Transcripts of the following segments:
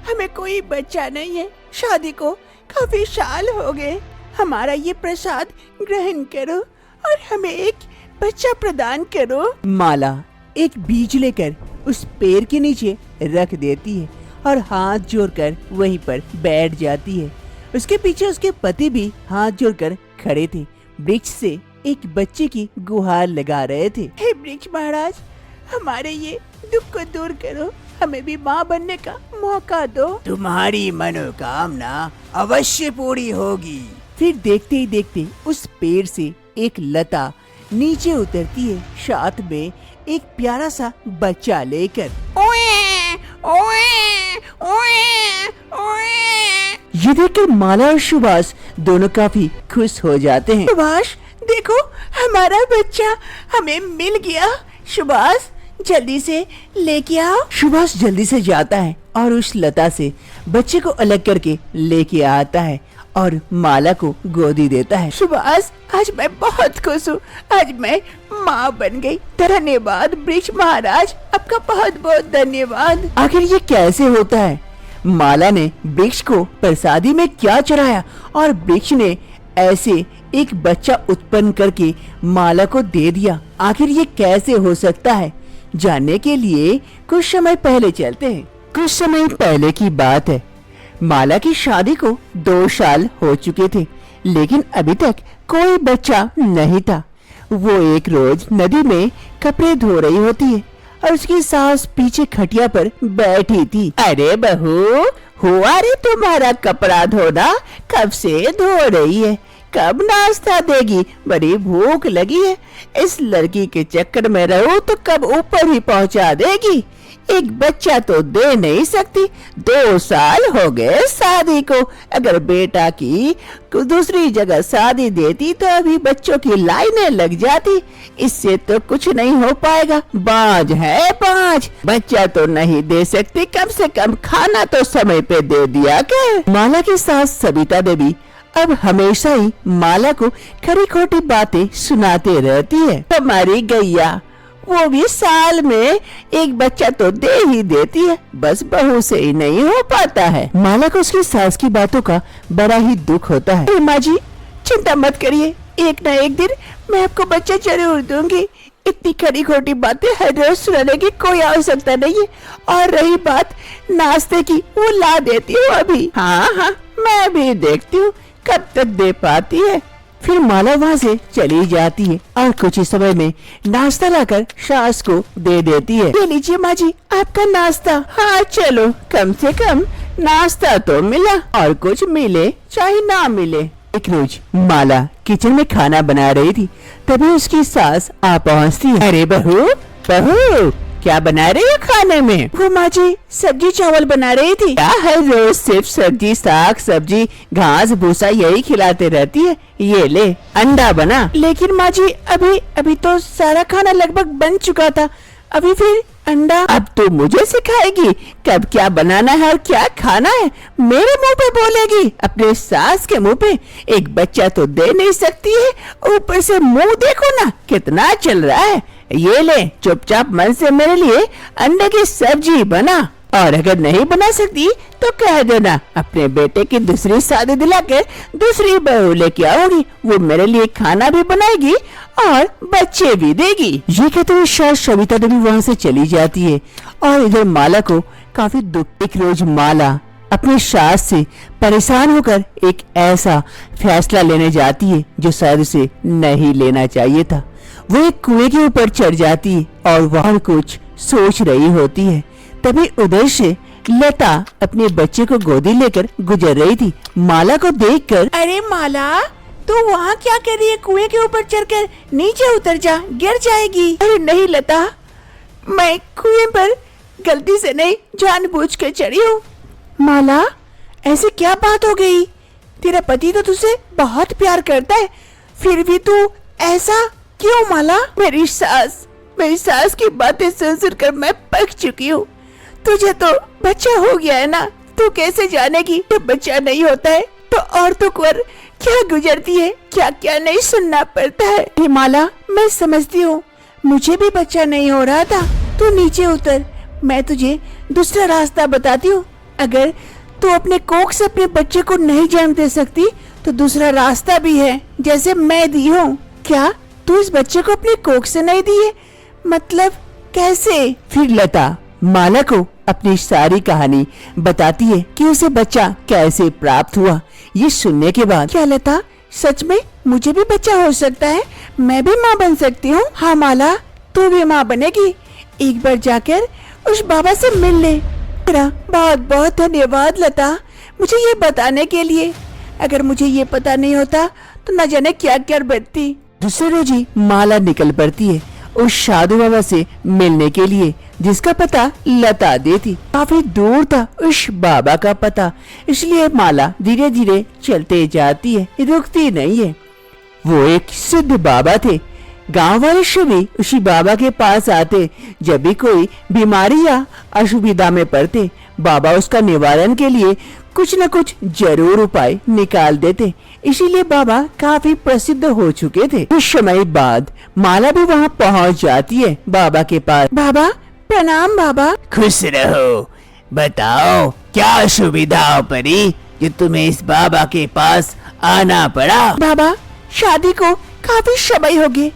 हमें कोई बच्चा नहीं है। शादी को काफी साल हो गए। हमारा ये प्रसाद ग्रहण करो और हमें एक बच्चा प्रदान करो। माला एक बीज लेकर उस पेड़ के नीचे रख देती है और हाथ जोड़कर वहीं पर बैठ जाती है। उसके पीछे उसके पति भी हाथ जोड़कर खड़े थे, वृक्ष से एक बच्चे की गुहार लगा रहे थे। हे वृक्ष महाराज, हमारे ये दुख को दूर करो, हमें भी माँ बनने का मौका दो। तुम्हारी मनोकामना अवश्य पूरी होगी। फिर देखते ही देखते उस पेड़ से एक लता नीचे उतरती है, साथ में एक प्यारा सा बच्चा लेकर। ओए ओए ओए ओए। ये देखकर माला और सुभाष दोनों काफी खुश हो जाते हैं। सुभाष देखो, हमारा बच्चा हमें मिल गया। सुभाष जल्दी से लेके आओ। सुभाष जल्दी से जाता है और उस लता से बच्चे को अलग करके लेके आता है और माला को गोदी देता है। सुभाष आज मैं बहुत खुश हूँ, आज मैं माँ बन गई। धन्यवाद वृक्ष महाराज, आपका बहुत बहुत धन्यवाद। आखिर ये कैसे होता है? माला ने वृक्ष को प्रसादी में क्या चढ़ाया और वृक्ष ने ऐसे एक बच्चा उत्पन्न करके माला को दे दिया। आखिर ये कैसे हो सकता है? जानने के लिए कुछ समय पहले चलते हैं। कुछ समय पहले की बात है। माला की शादी को 2 साल हो चुके थे, लेकिन अभी तक कोई बच्चा नहीं था। वो एक रोज नदी में कपड़े धो रही होती है और उसकी सास पीछे खटिया पर बैठी थी। अरे बहू, हुआ रे तुम्हारा कपड़ा धोना? कब से धो रही है? कब नाश्ता देगी? बड़ी भूख लगी है। इस लड़की के चक्कर में रहो तो कब ऊपर ही पहुंचा देगी। एक बच्चा तो दे नहीं सकती। 2 साल हो गए शादी को। अगर बेटा की दूसरी जगह शादी देती तो अभी बच्चों की लाइनें लग जाती। इससे तो कुछ नहीं हो पाएगा। बाज है बाज, बच्चा तो नहीं दे सकती, कम से कम खाना तो समय पे दे दिया कर। माला की सास सविता देवी अब हमेशा ही माला को खरी खोटी बातें सुनाते रहती है। हमारी गैया, वो भी साल में एक बच्चा तो दे ही देती है, बस बहू से ही नहीं हो पाता है। माला को उसकी सास की बातों का बड़ा ही दुख होता है। माँ जी चिंता मत करिए, एक न एक दिन मैं आपको बच्चा जरूर दूंगी। इतनी खरी खोटी बातें हर रोज सुनाने की कोई आवश्यकता नहीं है। और रही बात नाश्ते की, वो ला देती हूँ अभी। हाँ हाँ, मैं भी देखती हूँ कब तक दे पाती है। फिर माला वहाँ से चली जाती है और कुछ ही समय में नाश्ता लाकर सास को दे देती है। ये लीजिए माँ जी आपका नाश्ता। हाँ चलो, कम से कम नाश्ता तो मिला, और कुछ मिले चाहे ना मिले। एक रोज माला किचन में खाना बना रही थी, तभी उसकी सास आ पहुँचती है। अरे बहू बहू, क्या बना रही हो खाने में? वो माँ जी सब्जी चावल बना रही थी। क्या हर रोज सिर्फ सब्जी, साग सब्जी, घास भूसा यही खिलाते रहती है? ये ले अंडा बना। लेकिन माँ जी अभी तो सारा खाना लगभग बन चुका था, अभी फिर अंडा? अब तो मुझे सिखाएगी कब क्या बनाना है और क्या खाना है? मेरे मुंह पे बोलेगी? अपने सास के मुंह पे? एक बच्चा तो दे नहीं सकती है, ऊपर से मुंह देखो ना कितना चल रहा है। ये ले, चुपचाप मन से मेरे लिए अंडे की सब्जी बना, और अगर नहीं बना सकती तो कह देना अपने बेटे की दूसरी शादी दिलाकर दूसरी बहू लेके आओगी। वो मेरे लिए खाना भी बनाएगी और बच्चे भी देगी। ये कहते हुए सास सविता देवी वहाँ से चली जाती है और इधर माला को काफी दुख। एक रोज माला अपनी सास से परेशान होकर एक ऐसा फैसला लेने जाती है जो शायद उसे नहीं लेना चाहिए था। वो एक कुएं के ऊपर चढ़ जाती है और वहाँ कुछ सोच रही होती है। तभी उधर से लता अपने बच्चे को गोदी लेकर गुजर रही थी। माला को देखकर, अरे माला तू वहाँ क्या कर रही है? कुएं के ऊपर चढ़कर नीचे उतर जा, गिर जाएगी। अरे नहीं लता, मैं कुएं पर गलती से नहीं जानबूझकर चढ़ी हूँ। माला ऐसे क्या बात हो गई? तेरा पति तो तुझसे बहुत प्यार करता है, फिर भी तू ऐसा क्यों? माला मेरी सास की बातें सुन कर मैं पक चुकी हूँ। तुझे तो बच्चा हो गया है ना, तू कैसे जानेगी जब बच्चा नहीं होता है तो औरतों पर क्या गुजरती है, क्या क्या नहीं सुनना पड़ता है। माला मैं समझती हूँ, मुझे भी बच्चा नहीं हो रहा था। तू नीचे उतर, मैं तुझे दूसरा रास्ता बताती हूँ। अगर तू अपने कोख से अपने बच्चे को नहीं जन्म दे सकती तो दूसरा रास्ता भी है, जैसे मैं दी हूँ। क्या तू इस बच्चे को अपने कोख से नहीं दी है? मतलब कैसे? फिर लता माला को अपनी सारी कहानी बताती है कि उसे बच्चा कैसे प्राप्त हुआ। ये सुनने के बाद, क्या लता सच में मुझे भी बच्चा हो सकता है? मैं भी माँ बन सकती हूँ? हाँ माला, तू भी माँ बनेगी। एक बार जाकर उस बाबा से मिल ले। तेरा बहुत बहुत धन्यवाद लता, मुझे ये बताने के लिए। अगर मुझे ये पता नहीं होता तो न जाने क्या क्या बनती। दूसरे रोज ही माला निकल पड़ती है उस साधु बाबा से मिलने के लिए, जिसका पता लता देती। काफी दूर था उस बाबा का पता, इसलिए माला धीरे धीरे चलते जाती है, रुकती नहीं है। वो एक सिद्ध बाबा थे। गांव वाले सभी उसी बाबा के पास आते जब भी कोई बीमारी या असुविधा में पड़ते। बाबा उसका निवारण के लिए कुछ न कुछ जरूर उपाय निकाल देते, इसीलिए बाबा काफी प्रसिद्ध हो चुके थे। कुछ समय बाद माला भी वहाँ पहुँच जाती है बाबा के पास। बाबा प्रणाम। बाबा खुश रहो, बताओ क्या असुविधा पड़ी जो तुम्हें इस बाबा के पास आना पड़ा? बाबा शादी को काफी समय हो गए,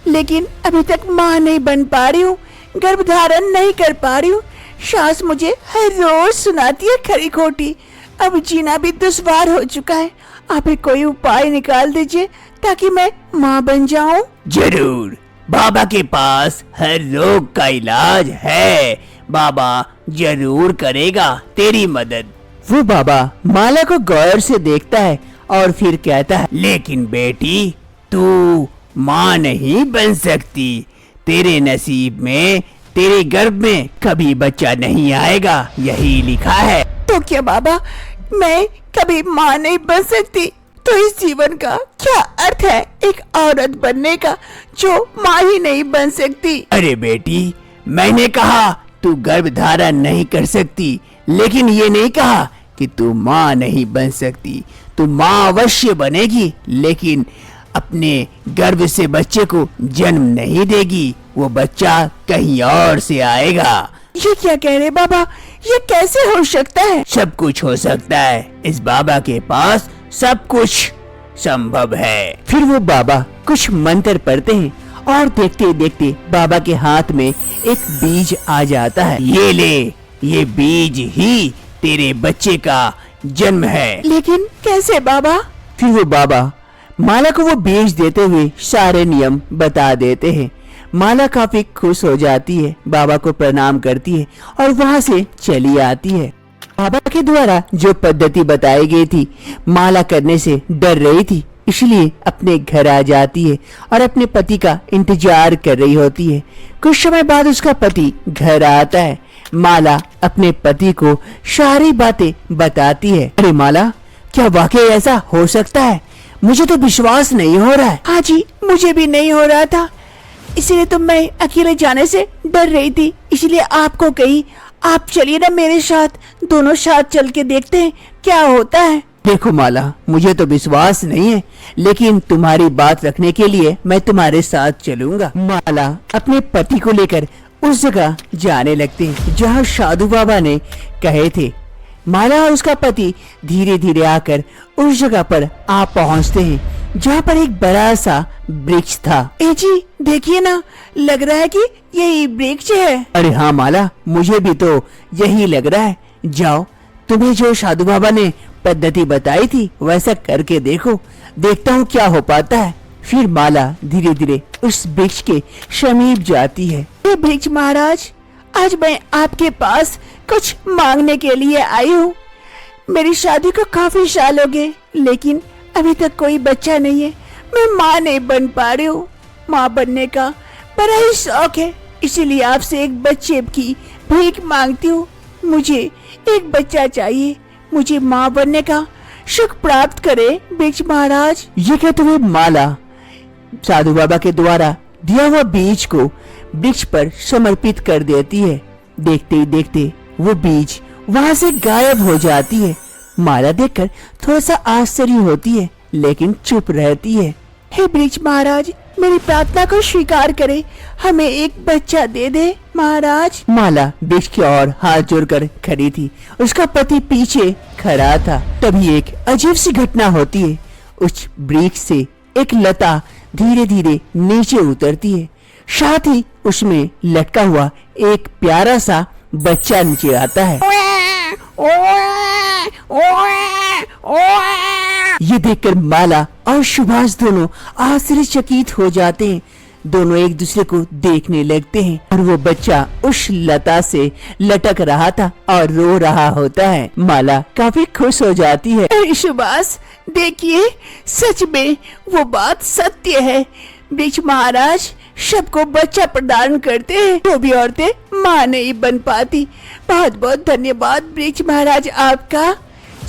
लेकिन अभी तक माँ नहीं बन पा रही हूँ, गर्भधारण नहीं कर पा रही हूँ। सास मुझे हर रोज सुनाती है खरी खोटी। अब जीना भी दुश्वार हो चुका है। आप ही कोई उपाय निकाल दीजिए ताकि मैं माँ बन जाऊँ। जरूर, बाबा के पास हर रोग का इलाज है। बाबा जरूर करेगा तेरी मदद। वो बाबा माला को गौर से देखता है और फिर कहता है, लेकिन बेटी तू माँ नहीं बन सकती। तेरे नसीब में, तेरे गर्भ में कभी बच्चा नहीं आएगा, यही लिखा है। तो क्या बाबा मैं कभी माँ नहीं बन सकती? तो इस जीवन का क्या अर्थ है एक औरत बनने का जो माँ ही नहीं बन सकती? अरे बेटी, मैंने कहा तू गर्भ धारण नहीं कर सकती, लेकिन ये नहीं कहा कि तू माँ नहीं बन सकती। तू माँ अवश्य बनेगी, लेकिन अपने गर्भ से बच्चे को जन्म नहीं देगी। वो बच्चा कहीं और से आएगा। ये क्या कह रहे बाबा? ये कैसे हो सकता है? सब कुछ हो सकता है, इस बाबा के पास सब कुछ संभव है। फिर वो बाबा कुछ मंत्र पढ़ते हैं और देखते देखते बाबा के हाथ में एक बीज आ जाता है। ये ले, ये बीज ही तेरे बच्चे का जन्म है। लेकिन कैसे बाबा? फिर वो बाबा माला को वो बीज देते हुए सारे नियम बता देते हैं। माला काफी खुश हो जाती है, बाबा को प्रणाम करती है और वहाँ से चली आती है। बाबा के द्वारा जो पद्धति बताई गई थी, माला करने से डर रही थी, इसलिए अपने घर आ जाती है और अपने पति का इंतजार कर रही होती है। कुछ समय बाद उसका पति घर आता है। माला अपने पति को सारी बातें बताती है। अरे माला, क्या वाकई ऐसा हो सकता है? मुझे तो विश्वास नहीं हो रहा है। हाँ जी, मुझे भी नहीं हो रहा था, इसलिए तो मैं अकेले जाने से डर रही थी, इसलिए आपको कही आप चलिए ना मेरे साथ, दोनों साथ चल के देखते हैं क्या होता है। देखो माला, मुझे तो विश्वास नहीं है, लेकिन तुम्हारी बात रखने के लिए मैं तुम्हारे साथ चलूंगा। माला अपने पति को लेकर उस जगह जाने लगते हैं जहाँ साधु बाबा ने कहे थे। माला और उसका पति धीरे धीरे आकर उस जगह पर आ पहुँचते हैं जहाँ पर एक बड़ा सा वृक्ष था। ए जी देखिए ना, लग रहा है कि यही वृक्ष है। अरे हाँ माला, मुझे भी तो यही लग रहा है। जाओ, तुम्हें जो साधु बाबा ने पद्धति बताई थी वैसा करके देखो, देखता हूँ क्या हो पाता है। फिर माला धीरे धीरे उस वृक्ष के समीप जाती है। हे वृक्ष महाराज, आज मैं आपके पास कुछ मांगने के लिए आई हूँ। मेरी शादी को काफी साल हो गए, लेकिन अभी तक कोई बच्चा नहीं है। मैं माँ नहीं बन पा रही हूँ। माँ बनने का बड़ा ही शौक है, इसीलिए आपसे एक बच्चे की भीख मांगती हूँ। मुझे एक बच्चा चाहिए, मुझे माँ बनने का सुख प्राप्त करे वृक्ष महाराज। ये कहते हुए माला साधु बाबा के द्वारा दिया हुआ बीज को वृक्ष पर समर्पित कर देती है। देखते ही देखते वो बीज वहाँ से गायब हो जाती है। माला देखकर थोड़ा सा आश्चर्य होती है, लेकिन चुप रहती है। हे वृक्ष महाराज, मेरी प्रार्थना को स्वीकार करे, हमें एक बच्चा दे दे महाराज। माला वृक्ष की ओर हाथ जोड़कर खड़ी थी। उसका पति पीछे खड़ा था। तभी एक अजीब सी घटना होती है। उस वृक्ष से एक लता धीरे धीरे नीचे उतरती है। साथ ही उसमें लटका हुआ एक प्यारा सा बच्चा नीचे आता है। ये देखकर माला और सुभाष दोनों आश्चर्यचकित हो जाते हैं। दोनों एक दूसरे को देखने लगते हैं और वो बच्चा उस लता से लटक रहा था और रो रहा होता है। माला काफी खुश हो जाती है। अरे सुभाष, देखिए सच में वो बात सत्य है। वृक्ष महाराज सबको बच्चा प्रदान करते हैं, तो भी औरतें माँ नहीं बन पाती। बहुत बहुत धन्यवाद वृक्ष महाराज आपका।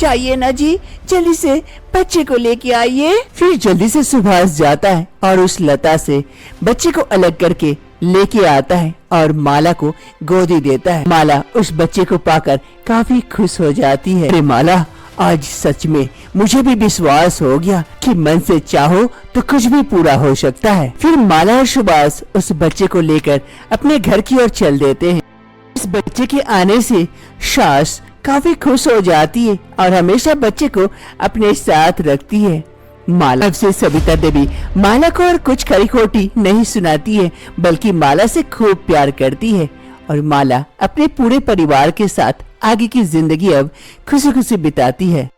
चाहिए ना जी, जल्दी से बच्चे को लेके आइए। फिर जल्दी से सुभाष जाता है और उस लता से बच्चे को अलग करके लेके आता है और माला को गोदी देता है। माला उस बच्चे को पाकर काफी खुश हो जाती है। अरे माला, आज सच में मुझे भी विश्वास हो गया कि मन से चाहो तो कुछ भी पूरा हो सकता है। फिर माला और सुभाष उस बच्चे को लेकर अपने घर की ओर चल देते हैं। इस बच्चे के आने से सास काफी खुश हो जाती है और हमेशा बच्चे को अपने साथ रखती है। माला अब से सविता देवी माला को और कुछ खरी खोटी नहीं सुनाती है, बल्कि माला से खूब प्यार करती है और माला अपने पूरे परिवार के साथ आगे की जिंदगी अब खुशी खुशी बिताती है।